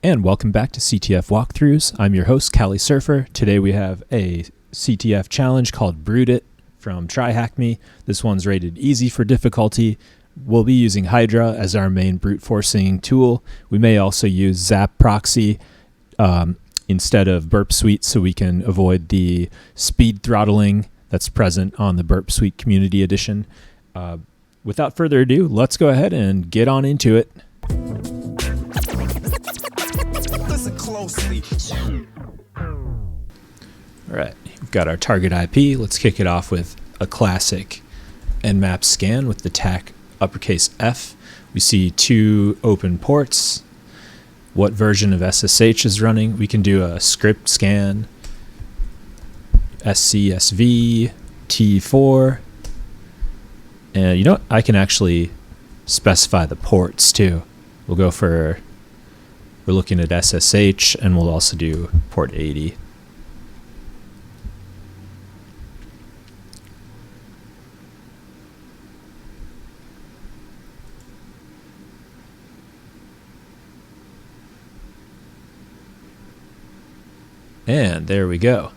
And welcome back to CTF Walkthroughs. I'm your host, Cali Surfer. Today we have a CTF challenge called Brood It from TryHackMe. This one's rated easy for difficulty. We'll be using Hydra as our main brute forcing tool. We may also use zaproxy instead of Burp Suite so we can avoid the speed throttling that's present on the Burp Suite Community Edition. Without further ado, let's go ahead and get on into it. Listen closely. All right, we've got our target IP. Let's kick it off with a classic nmap scan with the TAC uppercase F. We see two open ports. What version of SSH is running? We can do a script scan, SCSV, T4. And you know what? I can actually specify the ports too. We'll go for, we're looking at SSH, and we'll also do port 80. And there we go.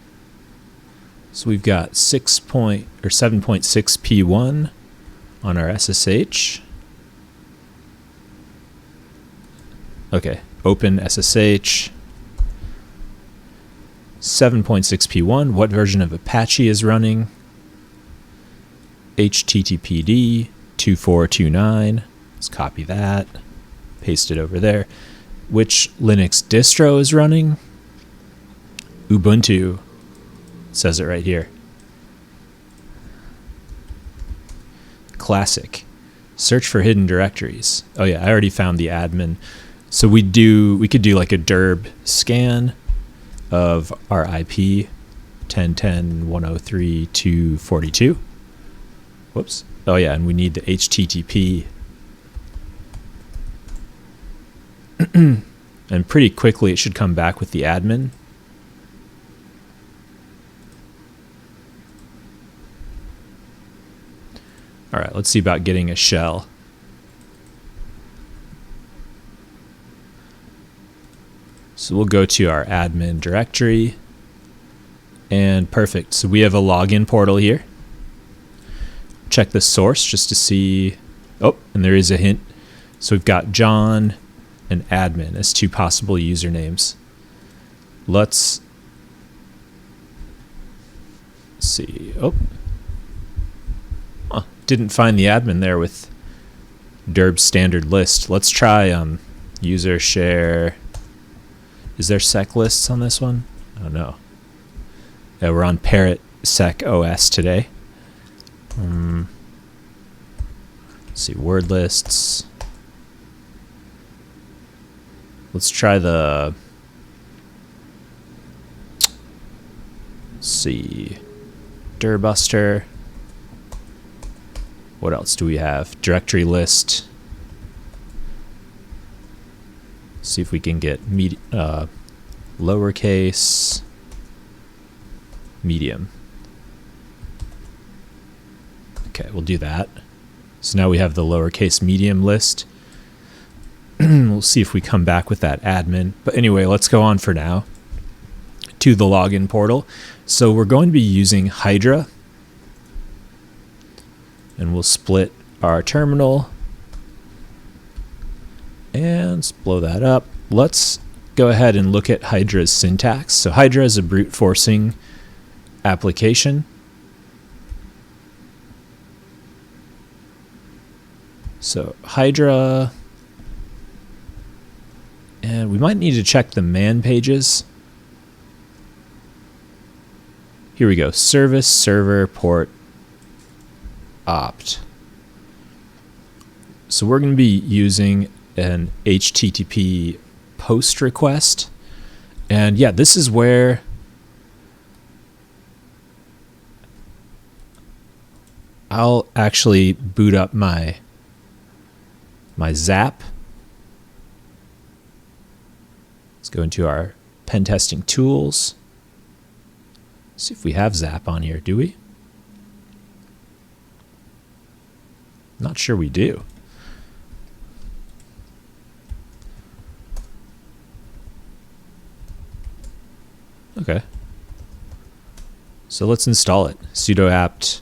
So we've got 7.6 P1 on our SSH. Okay, open SSH. 7.6 P1. What version of Apache is running? HTTPD 2429. Let's copy that. Paste it over there. Which Linux distro is running? Ubuntu. It says it right here. Classic. Search for hidden directories. Oh yeah, I already found the admin. So we could do like a derb scan of our IP 10.10.103.242. Whoops. Oh yeah, and we need the HTTP. And pretty quickly it should come back with the admin. All right, let's see about getting a shell. So we'll go to our admin directory, and perfect. So we have a login portal here. Check the source just to see, oh, and there is a hint. So we've got John and admin as two possible usernames. Let's see, oh. Didn't find the admin there with derb standard list. Let's try user share. Is there sec lists on this one? Oh no. Yeah, we're on Parrot sec OS today. Let's see, word lists. Let's try the, let's see, gobuster. What else do we have? Directory list. See if we can get lowercase, medium. Okay, we'll do that. So now we have the lowercase medium list. We'll see if we come back with that admin. But anyway, let's go on for now to the login portal. So we're going to be using Hydra. And we'll split our terminal and let's blow that up. Let's go ahead and look at Hydra's syntax. So Hydra is a brute forcing application. So Hydra, and we might need to check the man pages. Here we go, service server port opt. So we're going to be using an HTTP post request. And yeah, this is where I'll actually boot up my Zap. Let's go into our pen testing tools. See if we have Zap on here, do we? Not sure we do. Okay. So let's install it. Sudo apt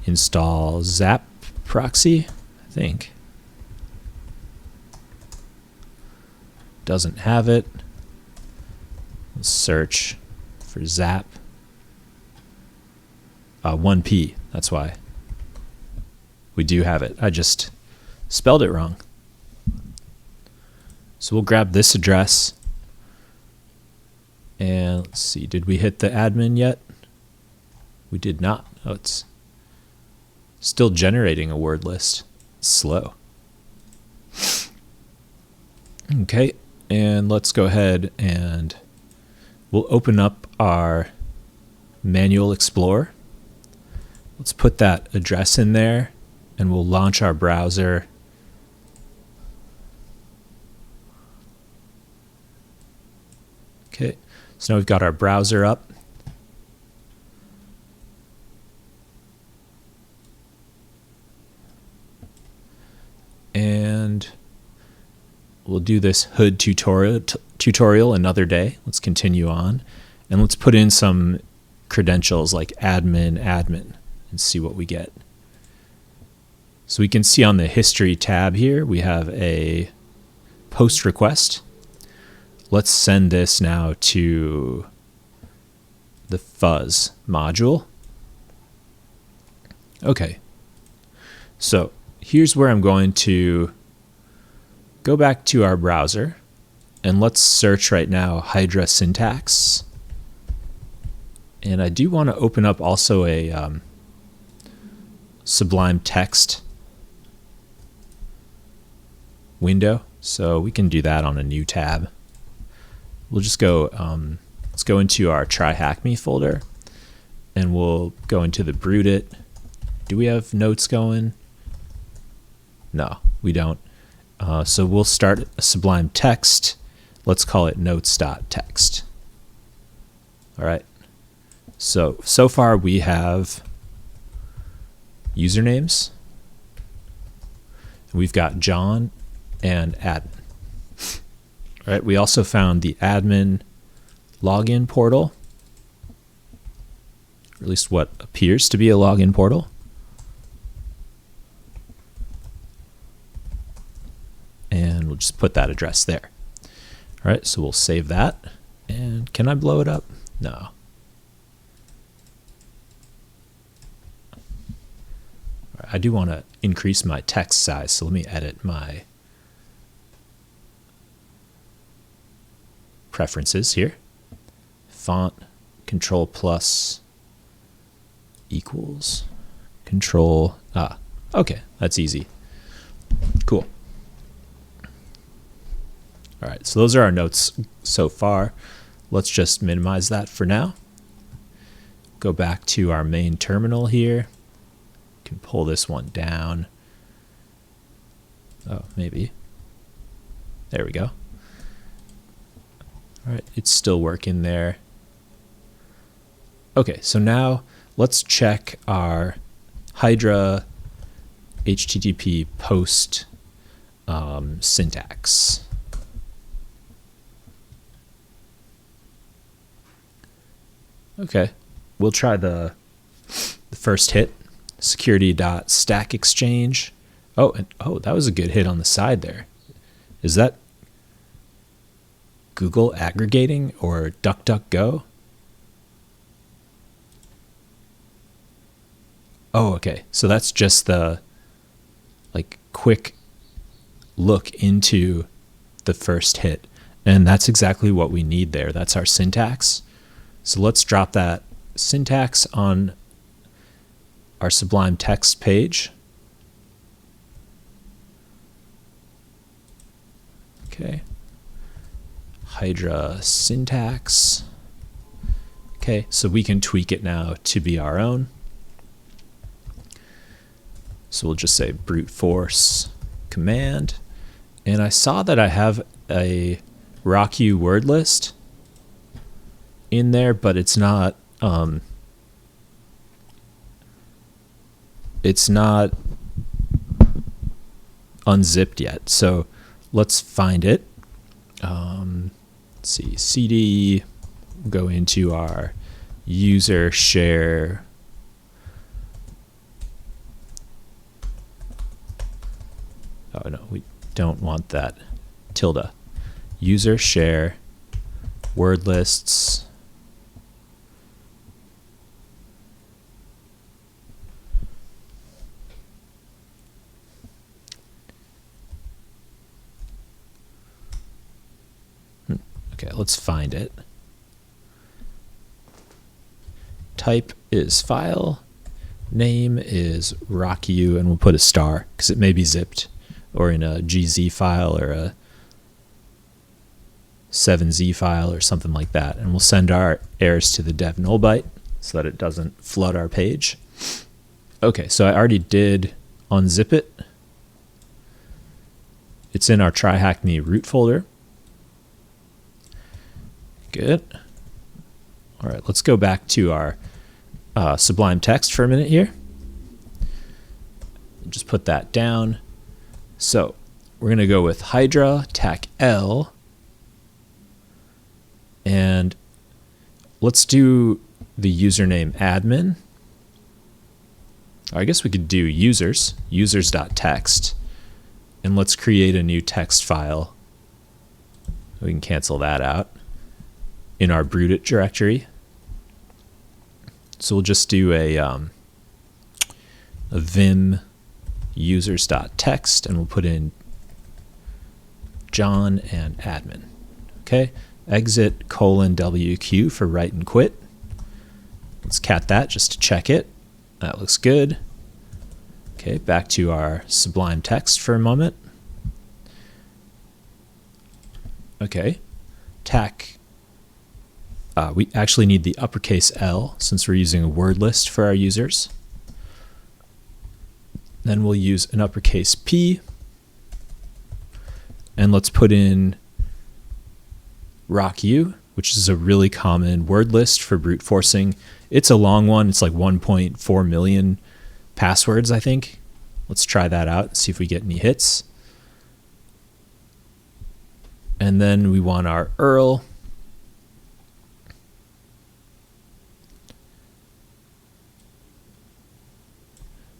install zaproxy, I think. Doesn't have it. Let's search for zap. 1p, that's why. We do have it. I just spelled it wrong. So we'll grab this address. And let's see, did we hit the admin yet? We did not. Oh, it's still generating a word list. It's slow. Okay, and let's go ahead and we'll open up our manual explorer. Let's put that address in there and we'll launch our browser. Okay, so now we've got our browser up. And we'll do this hood tutorial another day. Let's continue on. And let's put in some credentials like admin and see what we get. So we can see on the history tab here, we have a post request. Let's send this now to the fuzz module. Okay. So here's where I'm going to go back to our browser and let's search right now hydra syntax. And I do want to open up also a Sublime Text window. So we can do that on a new tab. We'll just go, let's go into our TryHackMe folder and we'll go into the brood it. Do we have notes going? No, we don't. So we'll start a Sublime Text. Let's call it notes.txt. All right. So far we have usernames. We've got John and admin. All right. We also found the admin login portal, or at least what appears to be a login portal. And we'll just put that address there. All right, so we'll save that. And can I blow it up? No. I do want to increase my text size, so let me edit my preferences here. Font, Control plus equals Control. Okay, that's easy. Cool. All right, so those are our notes so far. Let's just minimize that for now. Go back to our main terminal here. Can pull this one down. Oh, maybe. There we go. All right, it's still working there. Okay, so now let's check our Hydra HTTP post syntax. Okay, we'll try the first hit, security.stackexchange. Oh, that was a good hit on the side there. Is that Google aggregating or DuckDuckGo? Oh, okay. So that's just the quick look into the first hit. And that's exactly what we need there. That's our syntax. So let's drop that syntax on our Sublime Text page. Okay. Hydra syntax. Okay, so we can tweak it now to be our own. So we'll just say brute force command. And I saw that I have a rockyou word list in there, but it's not unzipped yet. So let's find it. Let's see, cd We'll go into our user share. Oh no, we don't want that. Tilde. User share word lists. Okay, let's find it. Type is file. Name is rockyou, and we'll put a star because it may be zipped or in a GZ file or a 7Z file or something like that. And we'll send our errors to the dev null byte so that it doesn't flood our page. Okay, so I already did unzip it. It's in our TryHackMe root folder. Good. All right, let's go back to our Sublime Text for a minute here. Just put that down. So we're going to go with hydra tac L, and let's do the username admin. Or I guess we could do users.txt, and let's create a new text file. We can cancel that out in our broodit directory. So we'll just do a vim users.txt, and we'll put in John and admin. Okay, exit :WQ for write and quit. Let's cat that just to check it. That looks good. Okay, back to our Sublime Text for a moment. Okay, tac. We actually need the uppercase L since we're using a word list for our users. Then we'll use an uppercase P. And let's put in rockyou, which is a really common word list for brute forcing. It's a long one. It's like 1.4 million passwords, I think. Let's try that out and see if we get any hits. And then we want our URL.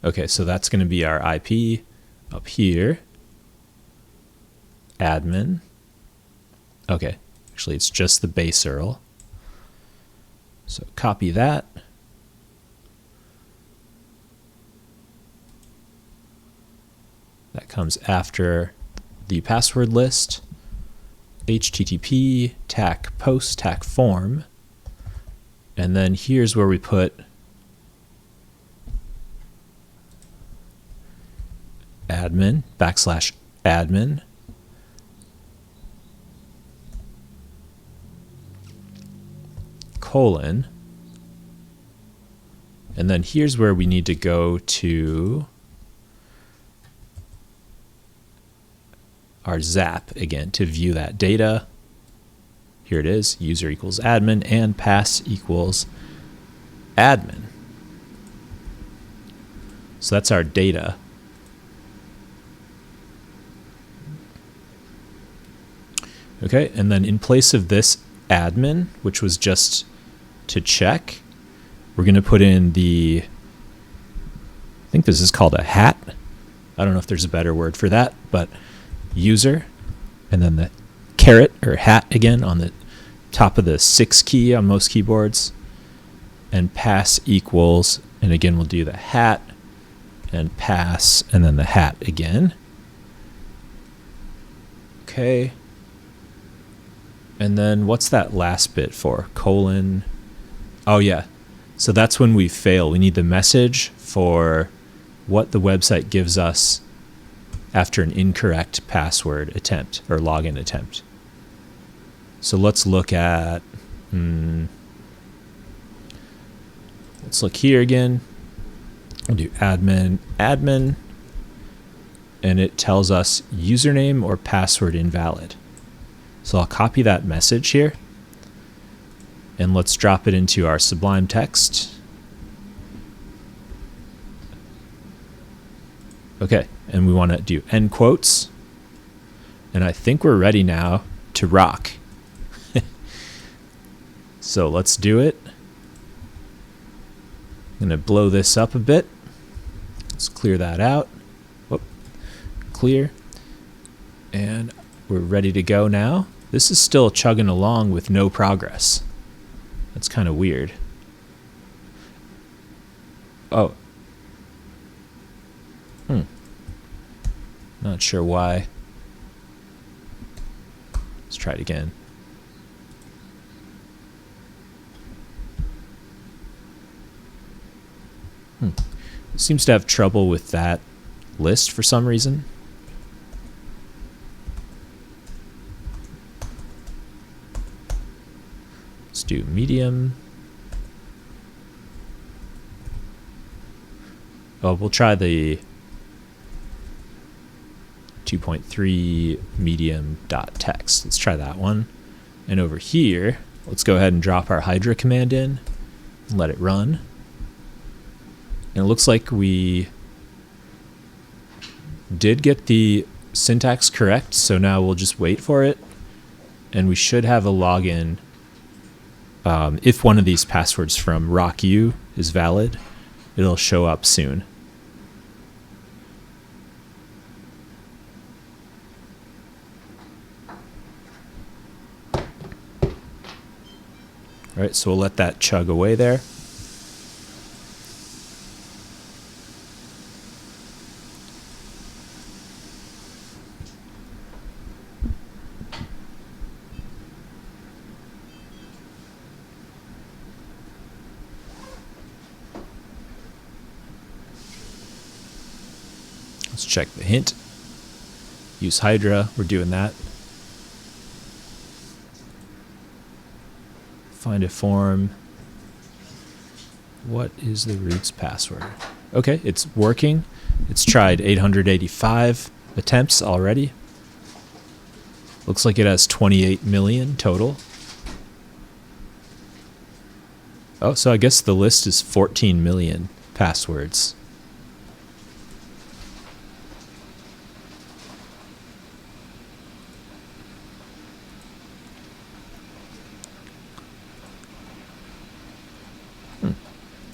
Okay, so that's going to be our IP up here. Admin. Okay, actually it's just the base URL. So copy that. That comes after the password list. HTTP, tac post, tac form. And then here's where we put admin, /admin, colon, and then here's where we need to go to our zap again to view that data. Here it is, user equals admin and pass equals admin. So that's our data. Okay, and then in place of this admin, which was just to check, we're going to put in the, I think this is called a hat. I don't know if there's a better word for that, but user, and then the caret or hat again on the top of the 6 key on most keyboards, and pass equals, and again we'll do the hat and pass and then the hat again. Okay. And then what's that last bit for? Colon. Oh yeah. So that's when we fail. We need the message for what the website gives us after an incorrect password attempt or login attempt. So let's look at, let's look here again. We'll do admin, admin, and it tells us username or password invalid. So I'll copy that message here, and let's drop it into our Sublime Text. Okay, and we want to do end quotes, and I think we're ready now to rock. So let's do it. I'm going to blow this up a bit. Let's clear that out. Whoop. Clear. And we're ready to go now. This is still chugging along with no progress. That's kind of weird. Oh. Not sure why. Let's try it again. It seems to have trouble with that list for some reason. Let's do medium. Oh, we'll try the 2.3 medium.txt. Let's try that one. And over here, let's go ahead and drop our hydra command in and let it run. And it looks like we did get the syntax correct, so now we'll just wait for it. And we should have a login if one of these passwords from rockyou is valid. It'll show up soon. All right, so we'll let that chug away there. Let's check the hint. Use hydra, we're doing that. Find a form. What is the root's password? Okay, it's working. It's tried 885 attempts already. Looks like it has 28 million total. Oh, so I guess the list is 14 million passwords.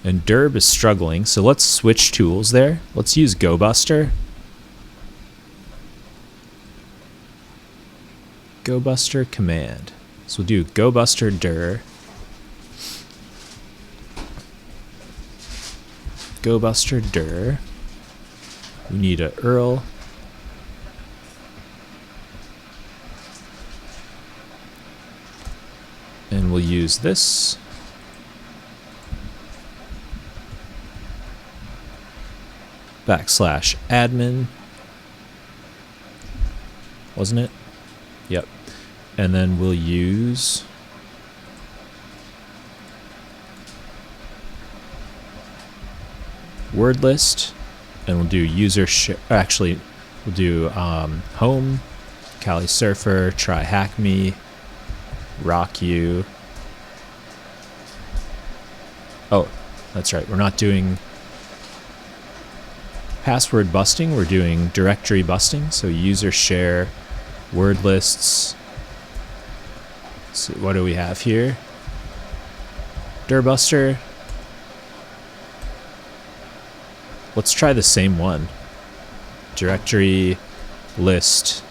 And derb is struggling, so let's switch tools there. Let's use gobuster. Gobuster command. So we'll do gobuster dir. Gobuster dir. We need a URL. And we'll use this. /admin, wasn't it? Yep. And then we'll use wordlist, and we'll do user actually we'll do home, Kali Surfer, TryHackMe, rockyou. Oh, that's right. We're not doing password busting, we're doing directory busting. So user share, word lists. So what do we have here? dirbuster. Let's try the same one. Directory list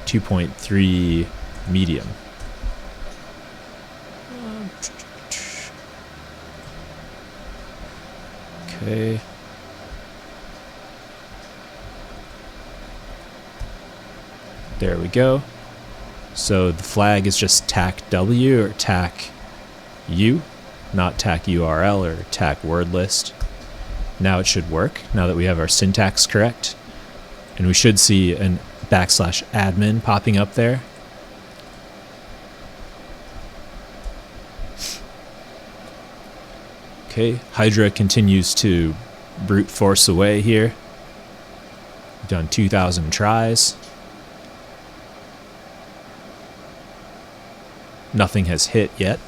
2.3 medium. Okay. There we go. So the flag is just tac W or tac U, not tac URL or tac word list. Now it should work, now that we have our syntax correct. And we should see an /admin popping up there. Okay, Hydra continues to brute force away here. We've done 2,000 tries. Nothing has hit yet.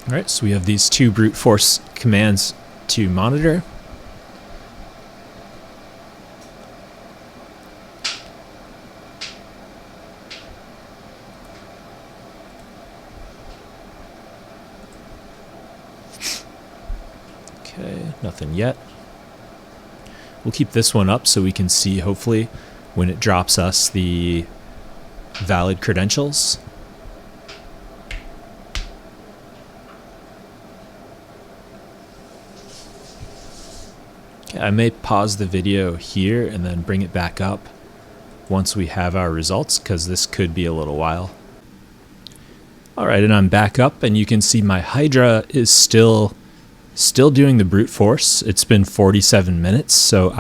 All right, so we have these two brute force commands to monitor. Okay, nothing yet. We'll keep this one up so we can see, hopefully, when it drops us the valid credentials. Okay, I may pause the video here and then bring it back up once we have our results, because this could be a little while. Alright, and I'm back up, and you can see my hydra is still doing the brute force. It's been 47 minutes, so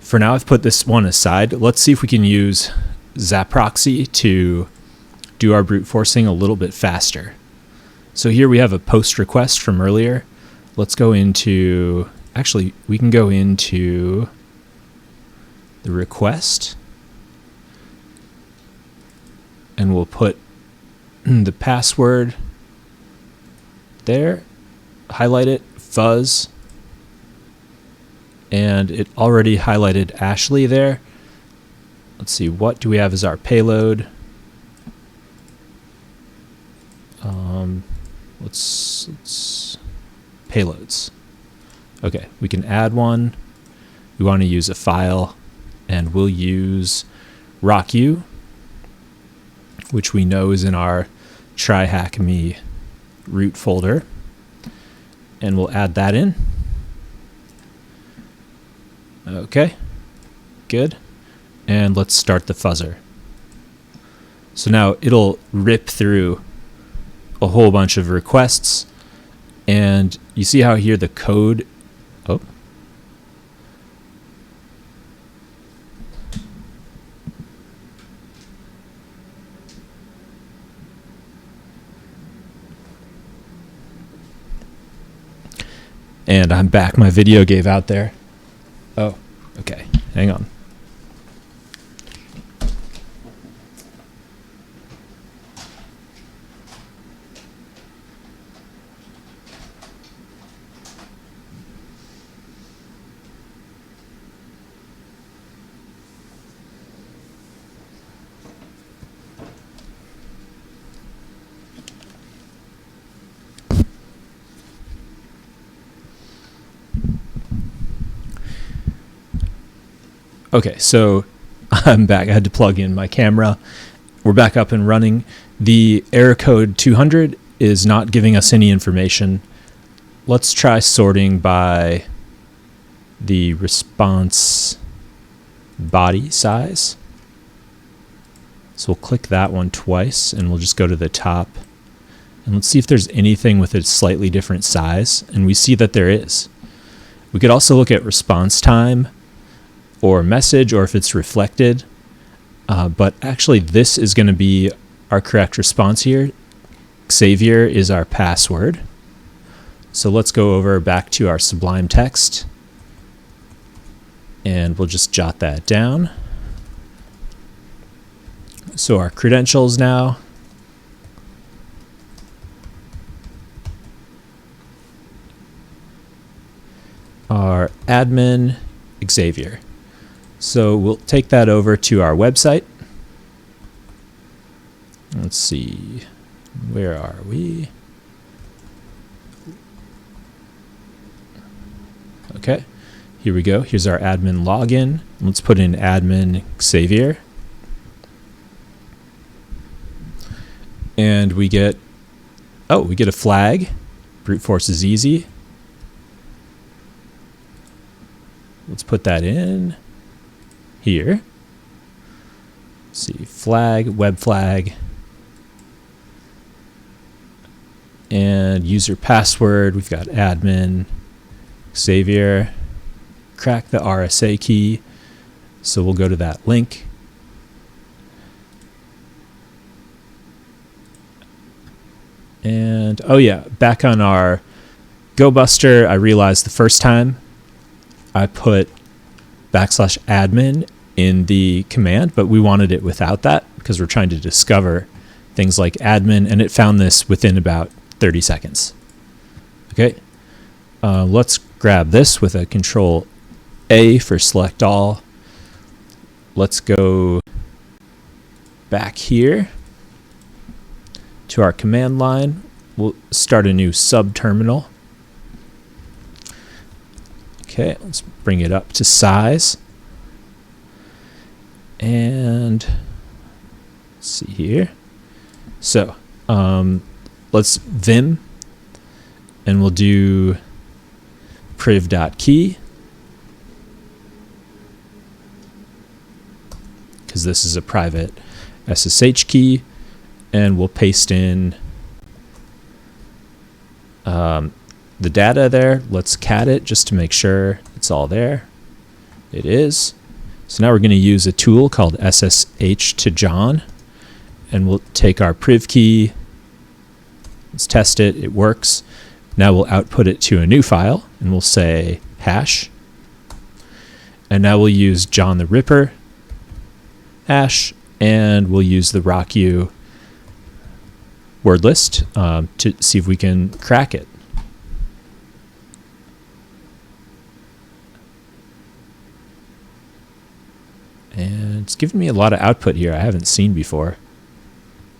for now I've put this one aside. Let's see if we can use zaproxy to do our brute forcing a little bit faster. So here we have a post request from earlier. Let's go into, actually we can go into the request, and we'll put the password there, highlight it, fuzz, and it already highlighted Ashley there. Let's see, what do we have as our payload? Let's payloads. Okay, we can add one. We want to use a file, and we'll use rockyou, which we know is in our TryHackMe root folder, and we'll add that in. Okay, good. And let's start the fuzzer. So now it'll rip through a whole bunch of requests, and you see how here the code, oh, and I'm back. My video gave out there. Oh, okay. Hang on. Okay, so I'm back. I had to plug in my camera. We're back up and running. The error code 200 is not giving us any information. Let's try sorting by the response body size. So we'll click that one twice, and we'll just go to the top. And let's see if there's anything with a slightly different size. And we see that there is. We could also look at response time, or message, or if it's reflected. But actually this is going to be our correct response here. Xavier is our password. So let's go over back to our Sublime text, and we'll just jot that down. So our credentials now. Our admin, Xavier. So we'll take that over to our website. Let's see, where are we? Okay, here we go. Here's our admin login. Let's put in admin Xavier. And we get, oh, we get a flag. Brute force is easy. Let's put that in here. Let's see, flag, web flag, and user password. We've got admin Xavier. Crack the RSA key. So we'll go to that link. And oh yeah, back on our gobuster, I realized the first time I put \admin in the command, but we wanted it without that because we're trying to discover things like admin, and it found this within about 30 seconds. Okay, let's grab this with a Control A for select all. Let's go back here to our command line. We'll start a new subterminal. Okay, let's bring it up to size. And let's see here. So let's vim, and we'll do priv.key, because this is a private SSH key, and we'll paste in the data there. Let's cat it just to make sure it's all there. It is. So now we're going to use a tool called SSH to John, and we'll take our priv key. Let's test it. It works. Now we'll output it to a new file, and we'll say hash. And now we'll use John the Ripper hash, and we'll use the rockyou word list to see if we can crack it. And it's giving me a lot of output here I haven't seen before.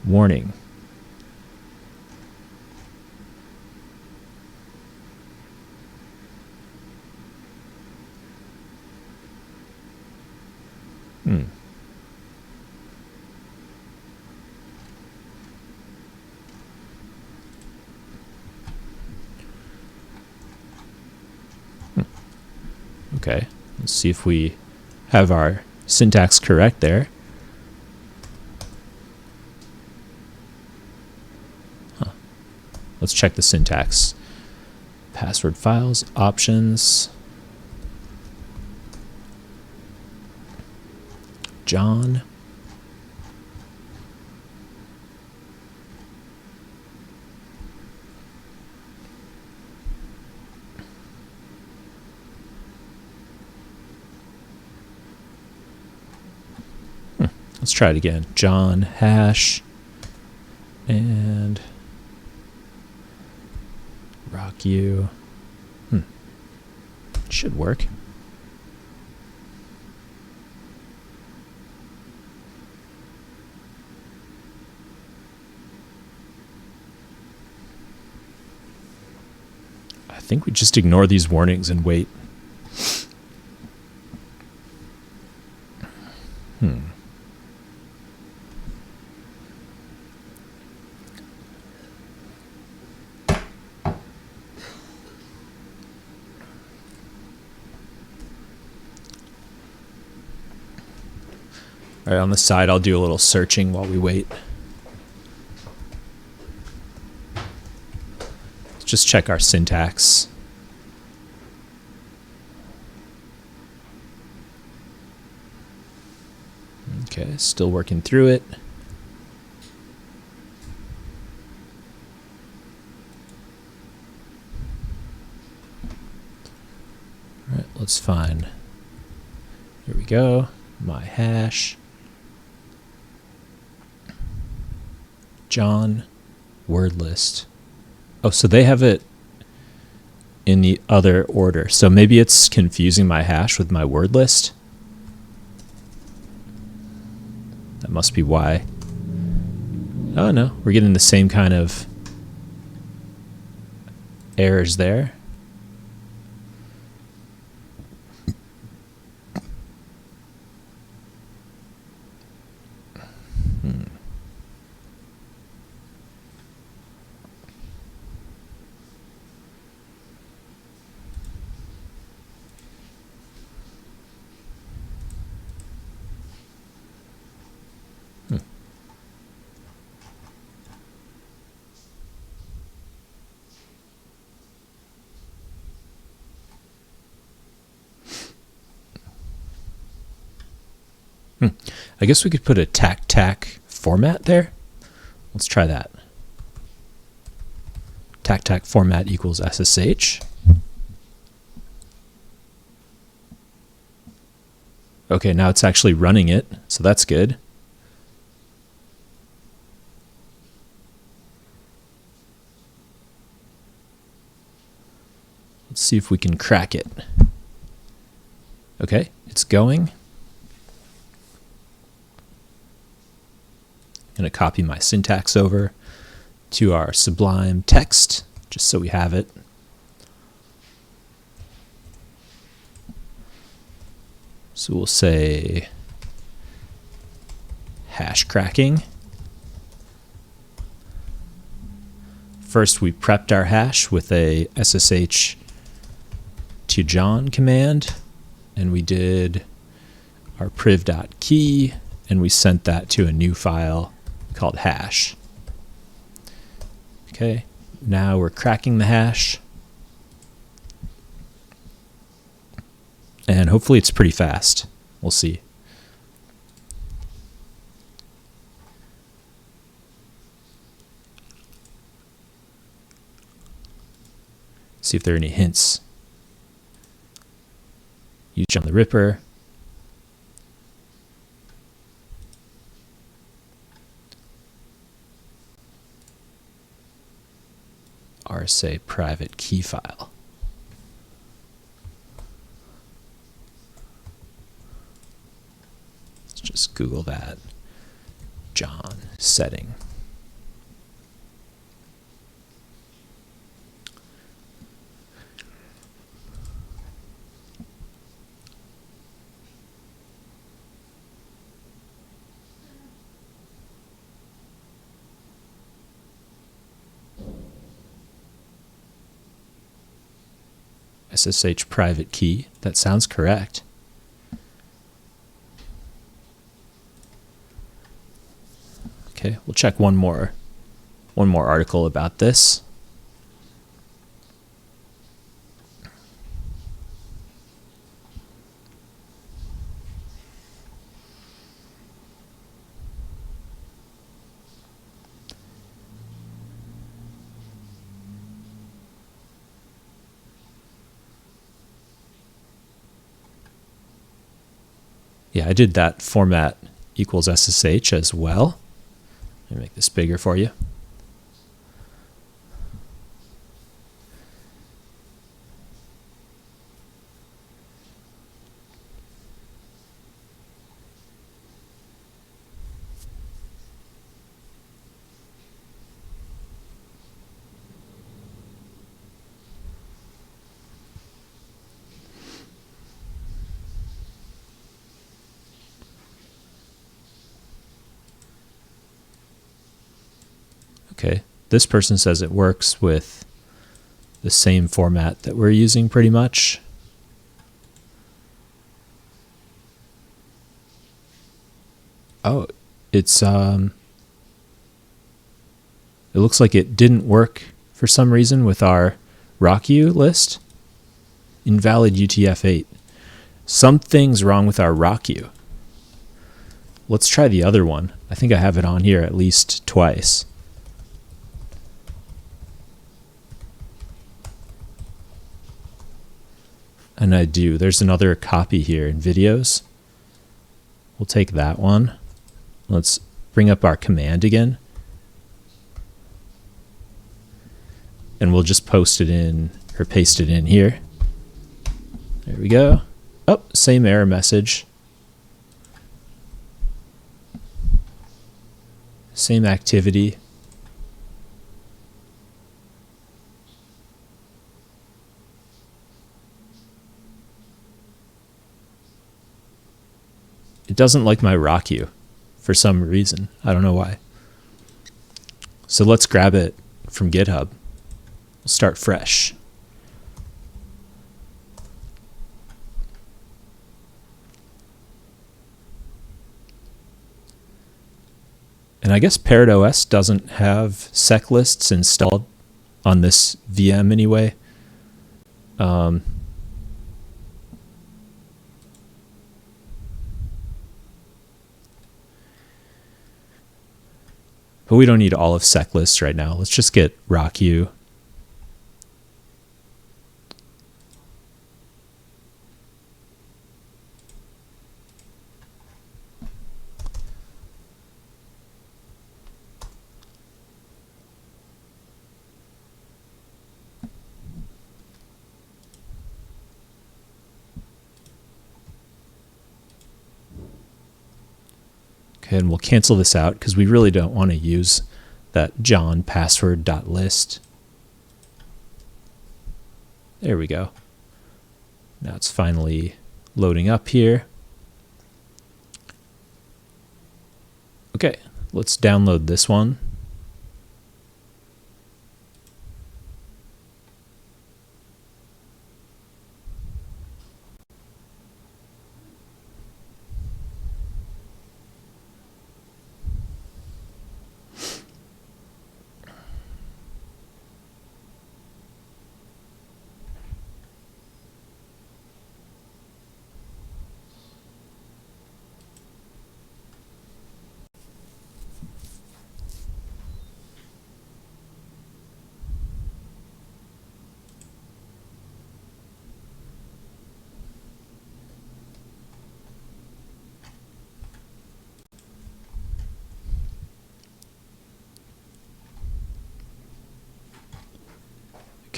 Warning. Okay, let's see if we have our syntax correct there. Let's check the syntax. Password files, options, John. Let's try it again. John hash and rockyou. Should work. I think we just ignore these warnings and wait. All right, on the side, I'll do a little searching while we wait. Let's just check our syntax. Okay, still working through it. All right, let's find. Here we go. My hash. John word list. Oh, so they have it in the other order. So maybe it's confusing my hash with my word list. That must be why. Oh no, we're getting the same kind of errors there. I guess we could put a tac format there. Let's try that. Tac format equals SSH. Okay, now it's actually running it, so that's good. Let's see if we can crack it. Okay, it's going. I'm going to copy my syntax over to our Sublime text, just so we have it. So we'll say hash cracking. First, we prepped our hash with a SSH to John command, and we did our priv.key, and we sent that to a new file called hash. Okay, now we're cracking the hash, and hopefully it's pretty fast. We'll see. See if there are any hints. Use John the Ripper. RSA private key file. Let's just Google that. John setting. SSH private key. That sounds correct. Okay, we'll check one more article about this. Yeah, I did that format equals SSH as well. Let me make this bigger for you. Okay, this person says it works with the same format that we're using pretty much. Oh, it's it looks like it didn't work for some reason with our rockyou list. Invalid UTF-8. Something's wrong with our rockyou. Let's try the other one. I think I have it on here at least twice. And I do. There's another copy here in videos. We'll take that one. Let's bring up our command again. And we'll just post it in, or paste it in here. There we go. Oh, same error message. Same activity. It doesn't like my rockyou for some reason. I don't know why. So let's grab it from GitHub. We'll start fresh. And I guess Parrot OS doesn't have sec lists installed on this VM anyway. But we don't need all of sec lists right now. Let's just get rockyou. Okay, and we'll cancel this out because we really don't want to use that John password.list. There we go. Now it's finally loading up here. Okay, let's download this one.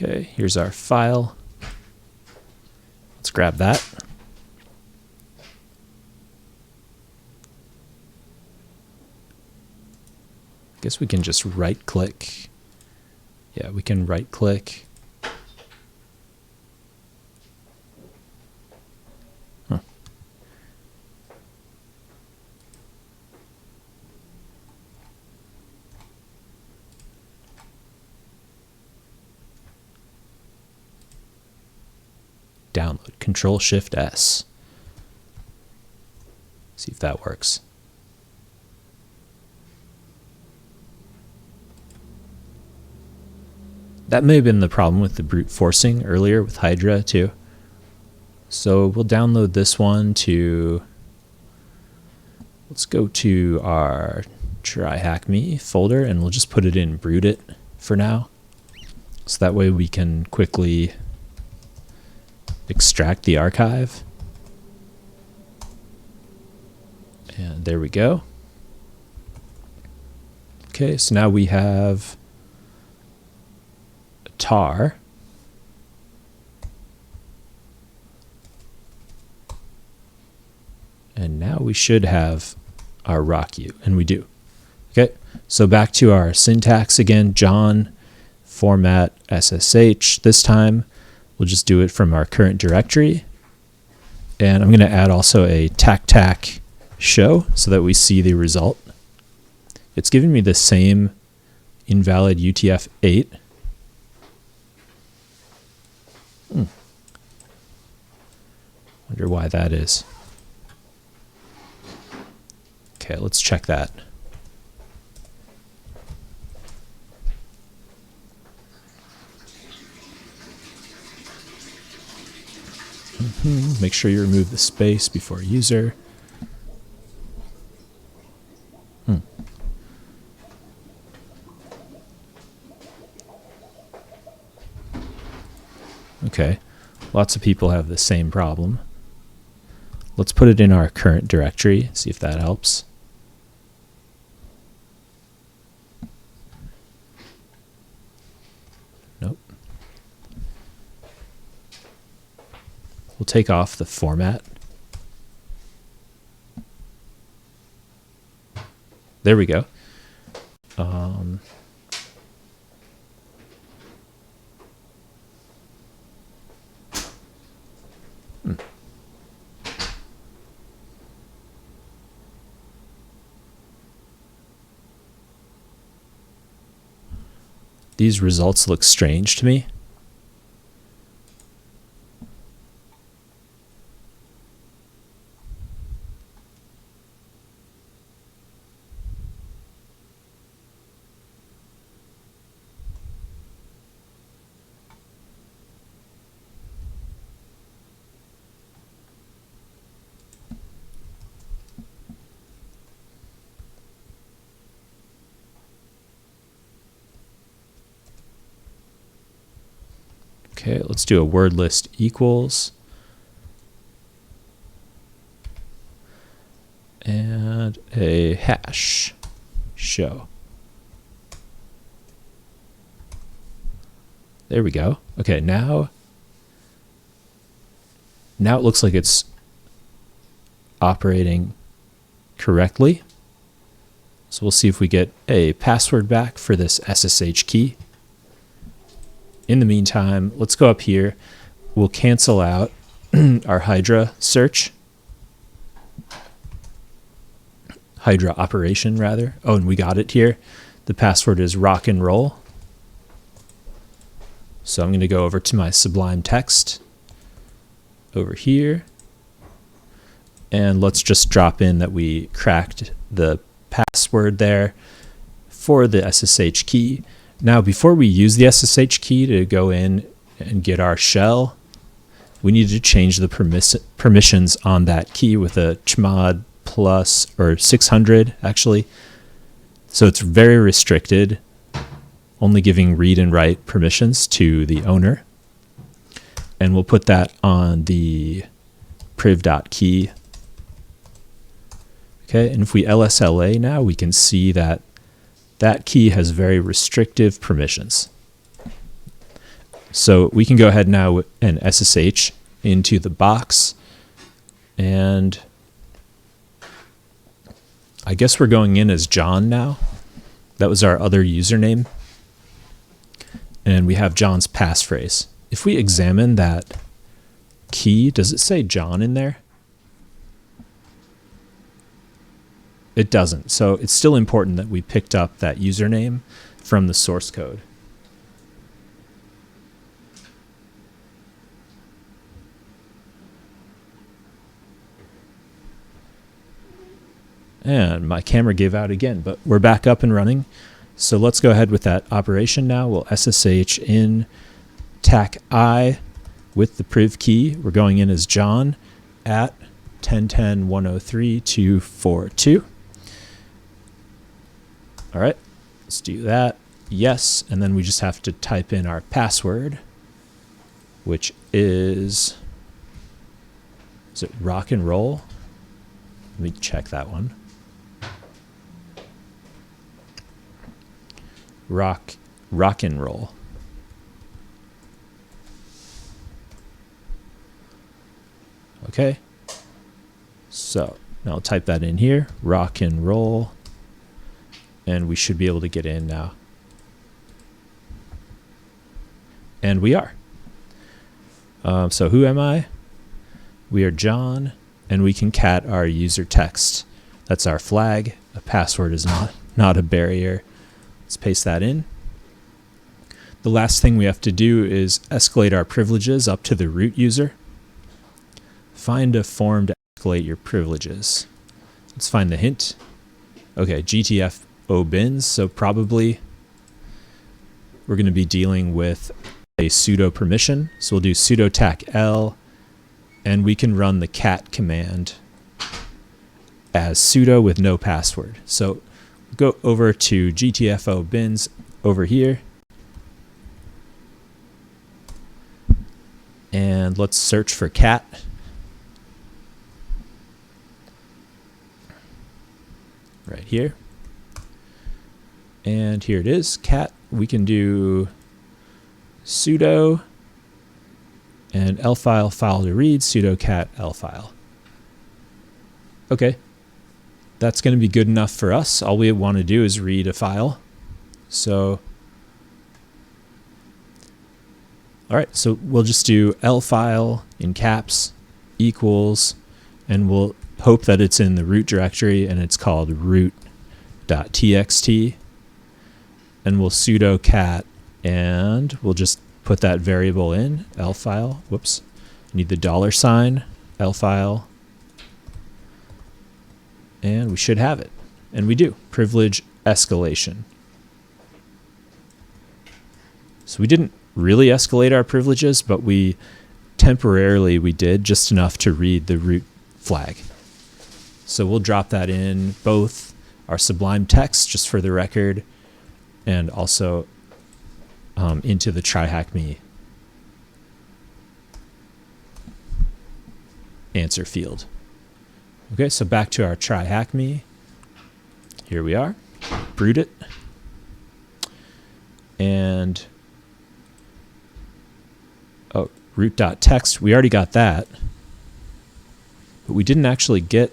Okay, here's our file. Let's grab that. I guess we can just right click. Yeah, we can right click. Huh. Download, Control-Shift-S. See if that works. That may have been the problem with the brute forcing earlier with Hydra too. So we'll download this one to, let's go to our TryHackMe folder and we'll just put it in Brute It for now. So that way we can quickly extract the archive. And there we go. Okay, so now we have a tar. And now we should have our rockyou, and we do. Okay, so back to our syntax again, John, format SSH. This time we'll just do it from our current directory. And I'm going to add also a tac show so that we see the result. It's giving me the same invalid UTF-8. Wonder why that is. Okay, let's check that. Make sure you remove the space before user. Okay, lots of people have the same problem. Let's put it in our current directory, see if that helps. Nope. We'll take off the format. There we go. These results look strange to me. Okay, let's do a word list equals. And a hash show. There we go. Okay, now it looks like it's operating correctly. So we'll see if we get a password back for this SSH key. In the meantime, let's go up here. We'll cancel out our hydra search. hydra operation rather. Oh, and we got it here. The password is rock and roll. So I'm going to go over to my Sublime Text over here. And let's just drop in that we cracked the password there for the SSH key. Now, before we use the SSH key to go in and get our shell, we need to change the permissions on that key with a chmod plus, or 600 actually. So it's very restricted, only giving read and write permissions to the owner. And we'll put that on the priv.key. Okay, and if we LSLA now, we can see that that key has very restrictive permissions. So we can go ahead now and SSH into the box, and I guess we're going in as John now. That was our other username. And we have John's passphrase. If we examine that key, does it say John in there? It doesn't. So it's still important that we picked up that username from the source code. And my camera gave out again, but we're back up and running. So let's go ahead with that operation now. We'll SSH in tac I with the priv key. We're going in as John at 10.10.103.242. All right, let's do that. Yes, and then we just have to type in our password, which is it rock and roll? Let me check that one. Rock and roll. Okay. So now I'll type that in here, rock and roll, and we should be able to get in now. And we are. So who am I? We are John, and we can cat our user text. That's our flag. A password is not a barrier. Let's paste that in. The last thing we have to do is escalate our privileges up to the root user. Find a form to escalate your privileges. Let's find the hint. Okay, GTFO bins. So probably we're going to be dealing with a sudo permission. So we'll do sudo tac L, and we can run the cat command as sudo with no password. So go over to GTFO bins over here, and let's search for cat. Right here. And here it is, cat. We can do sudo and lfile file to read, sudo cat lfile. Okay. That's going to be good enough for us. All we want to do is read a file. So, all right, so we'll just do lfile in caps equals, and we'll hope that it's in the root directory, and it's called root.txt. And we'll sudo cat, and we'll just put that variable in, lfile. Whoops, need the $, lfile. And we should have it. And we do. Privilege escalation. So we didn't really escalate our privileges, but we did just enough to read the root flag. So we'll drop that in both our Sublime Text, just for the record, and also into the TryHackMe answer field. Okay, so back to our TryHackMe. Here we are. Brute it. And root.txt, we already got that. But we didn't actually get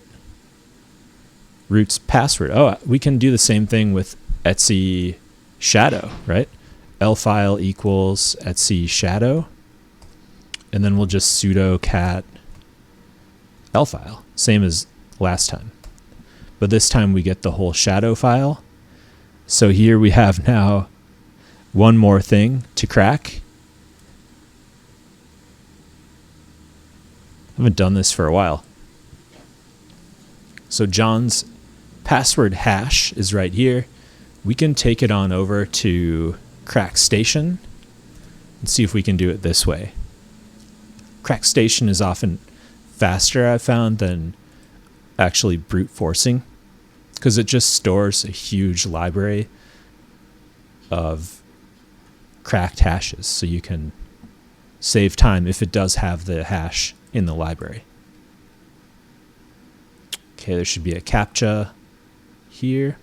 root's password. Oh, we can do the same thing with etc shadow, right? lfile equals etc shadow. And then we'll just sudo cat lfile, same as last time. but this time we get the whole shadow file. So here we have now one more thing to crack. I haven't done this for a while. So John's password hash is right here. We can take it on over to CrackStation and see if we can do it this way. CrackStation is often faster, I've found, than actually brute forcing, because it just stores a huge library of cracked hashes, so you can save time if it does have the hash in the library. Okay, there should be a CAPTCHA here.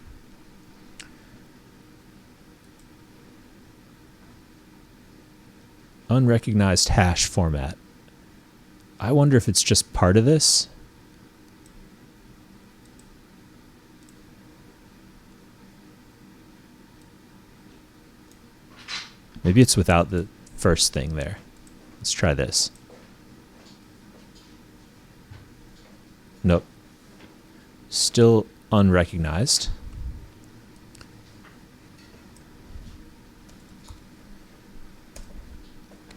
Unrecognized hash format. I wonder if it's just part of this. Maybe it's without the first thing there. Let's try this. Nope. Still unrecognized.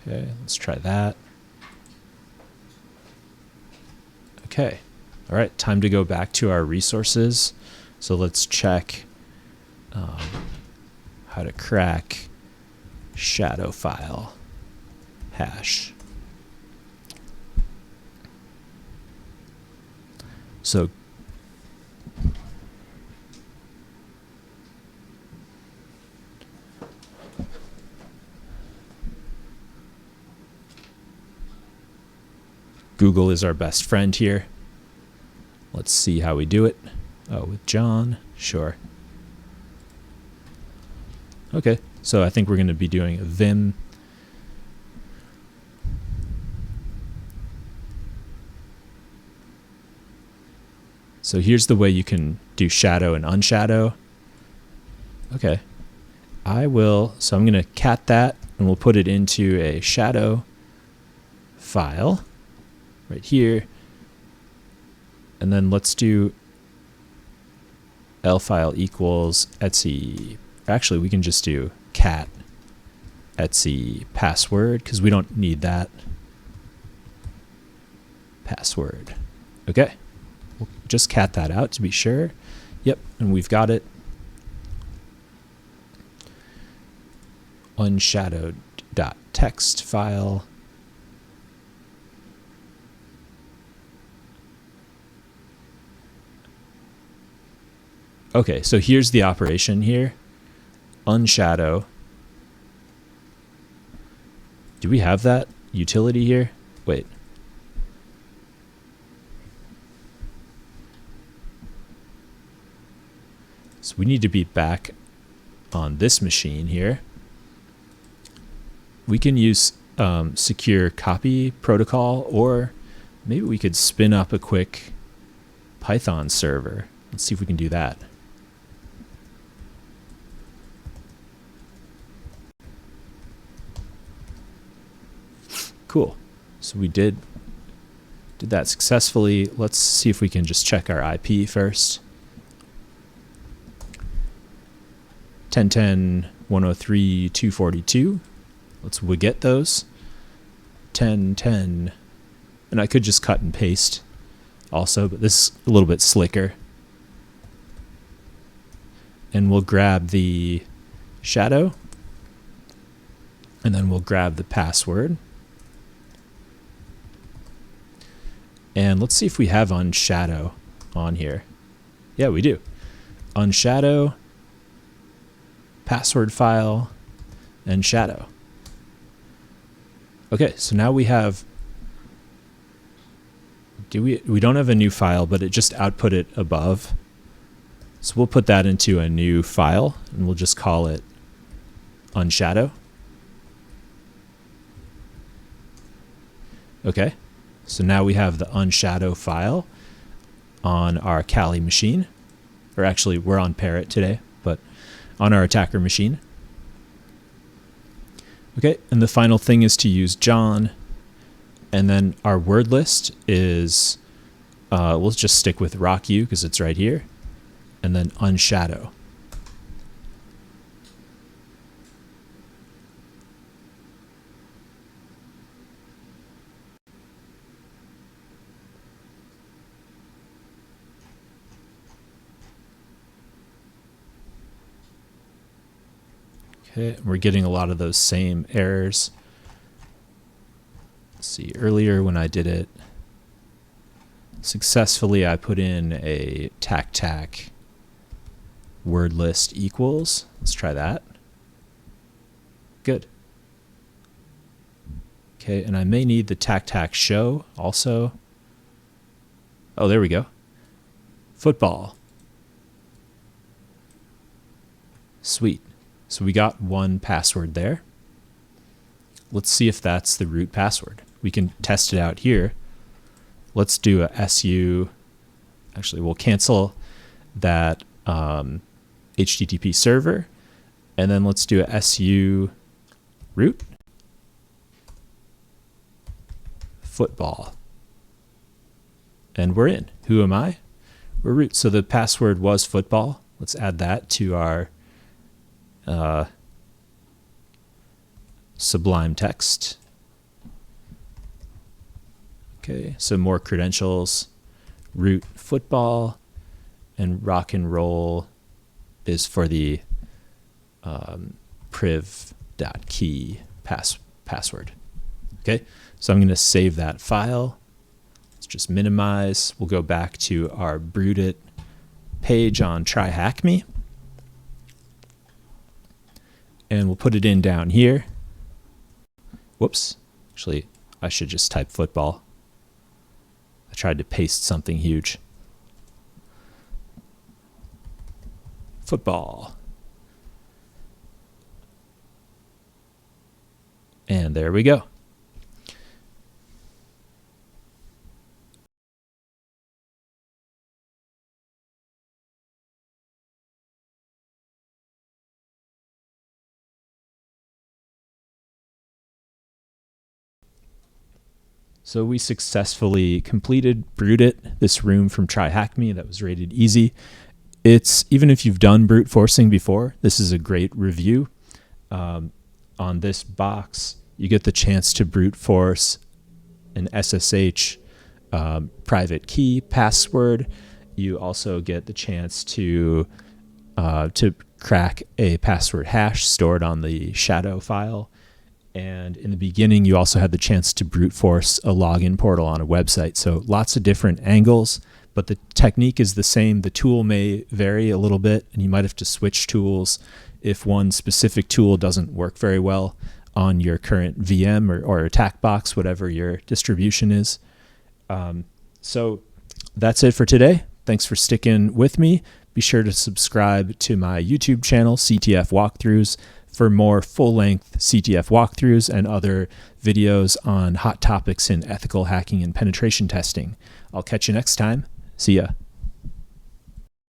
Okay, let's try that. Okay. All right, time to go back to our resources. So let's check how to crack shadow file hash. So Google is our best friend here. Let's see how we do it. Oh, with John, sure. Okay, so I think we're going to be doing a Vim. So here's the way you can do shadow and unshadow. Okay, so I'm going to cat that, and we'll put it into a shadow file right here. And then let's do lfile equals etc. Actually, we can just do cat etc password, because we don't need that password. Okay, we'll just cat that out to be sure. Yep, and we've got it. Unshadowed.txt file. Okay, so here's the operation here. Unshadow. Do we have that utility here? Wait. So we need to be back on this machine here. We can use secure copy protocol, or maybe we could spin up a quick Python server. Let's see if we can do that. Cool. So we did that successfully. Let's see if we can just check our IP first. 10.10.103.242. Let's get those. 10.10. And I could just cut and paste also, but this is a little bit slicker. And we'll grab the shadow, and then we'll grab the password. And let's see if we have unshadow on here. Yeah, we do. Unshadow, password file, and shadow. Okay, so now we have, we don't have a new file, but it just output it above. So we'll put that into a new file, and we'll just call it unshadow. Okay. So now we have the unshadow file on our Kali machine. Or actually, we're on Parrot today, but on our attacker machine. Okay, and the final thing is to use John. And then our word list is, we'll just stick with rockyou because it's right here. and then unshadow. Okay, we're getting a lot of those same errors. Let's see, earlier when I did it successfully, I put in a tac word list equals. Let's try that. Good. Okay, and I may need the tac show also. Oh, there we go. Football. Sweet. So we got one password there. Let's see if that's the root password. We can test it out here. Let's do a SU. Actually, we'll cancel that HTTP server, and then let's do a SU root football. And we're in. Who am I? We're root. So the password was football. Let's add that to our Sublime text. Okay, so more credentials. Root football, and rock and roll is for the priv.key password. Okay, so I'm going to save that file. Let's just minimize. We'll go back to our broodit page on TryHackMe. And we'll put it in down here. Whoops. Actually, I should just type football. I tried to paste something huge. Football. And there we go. So we successfully completed broodit, this room from TryHackMe that was rated easy. It's, even if you've done brute forcing before, this is a great review. On this box, you get the chance to brute force an SSH private key password. You also get the chance to crack a password hash stored on the shadow file. And in the beginning, you also had the chance to brute force a login portal on a website. So lots of different angles, but the technique is the same. The tool may vary a little bit, and you might have to switch tools if one specific tool doesn't work very well on your current VM or attack box, whatever your distribution is. So that's it for today. Thanks for sticking with me. Be sure to subscribe to my YouTube channel, CTF Walkthroughs, for more full-length CTF walkthroughs and other videos on hot topics in ethical hacking and penetration testing. I'll catch you next time. See ya.